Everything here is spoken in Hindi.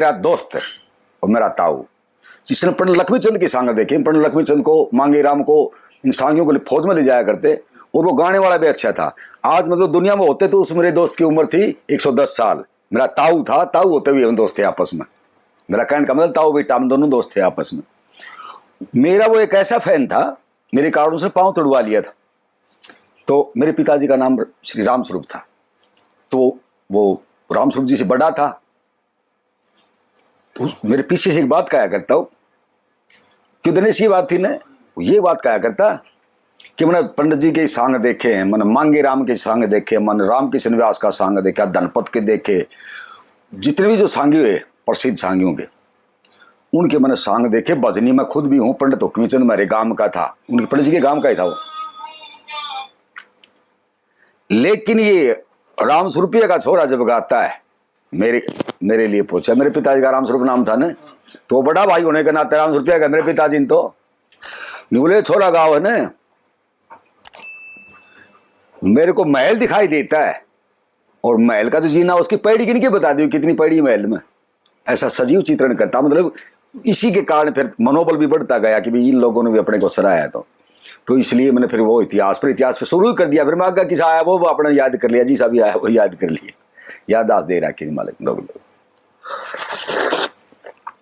मेरा दोस्त और मेरा ताऊ, जिसने पंडित लक्ष्मीचंद की सांग देखी। पंडित लक्ष्मीचंद को, मांगे राम को, इन सांगियों को फौज में ले जाया करते, और वो गाने वाला भी अच्छा था। आज मतलब दुनिया में होते तो उस मेरे दोस्त की उम्र थी 110 साल। मेरा ताऊ था, ताऊ होते हुए हम दोस्त थे आपस में। मेरा कहने का मतलब ताऊ बेटा हम दोनों दोस्त थे आपस में। मेरा वो एक ऐसा फैन था, मेरे कारणों से पांव तोड़वा लिया था। तो मेरे पिताजी का नाम श्री राम स्वरूप था, तो वो राम स्वरूप जी से बड़ा था। तो मेरे पीछे से एक बात कहा करता हूँ, क्यों दिनेश ये बात थी ना, ये बात कहा करता कि मैंने पंडित जी के सांग देखे हैं, मैंने मांगे राम के सांग देखे, मैंने राम किशन व्यास का सांग देखा, धनपत के देखे, जितने भी जो सांगी हुए प्रसिद्ध सांगियों के, उनके मैंने सांग देखे। भजनी में खुद भी हूँ, पंडित हुक्मीचंद मेरे गांव का था, उनके पंडित जी के गांव का ही था वो। लेकिन ये राम स्वरूपिया का छोरा जब गाता है, मेरे लिए पूछा, मेरे पिताजी का राम स्वरूप नाम था ना, तो बड़ा भाई होने के नाते राम स्वरूपिया का मेरे पिताजी ने तो बोले छोरा गाँव है ना, मेरे को महल दिखाई देता है, और महल का जो जीना उसकी पैड़ी गिन के बता दी कितनी पैड़ी महल में, ऐसा सजीव चित्रण करता। मतलब इसी के कारण फिर मनोबल भी बढ़ता गया कि भाई इन लोगों ने भी अपने को सराहा। तो इसलिए मैंने फिर वो इतिहास पे शुरू ही कर दिया। फिर मैं आगे किसा आया वो अपना याद कर लिया, जी साहब आया वो याद कर लिए, यादाश्त दे रहा कि मालिक लोग।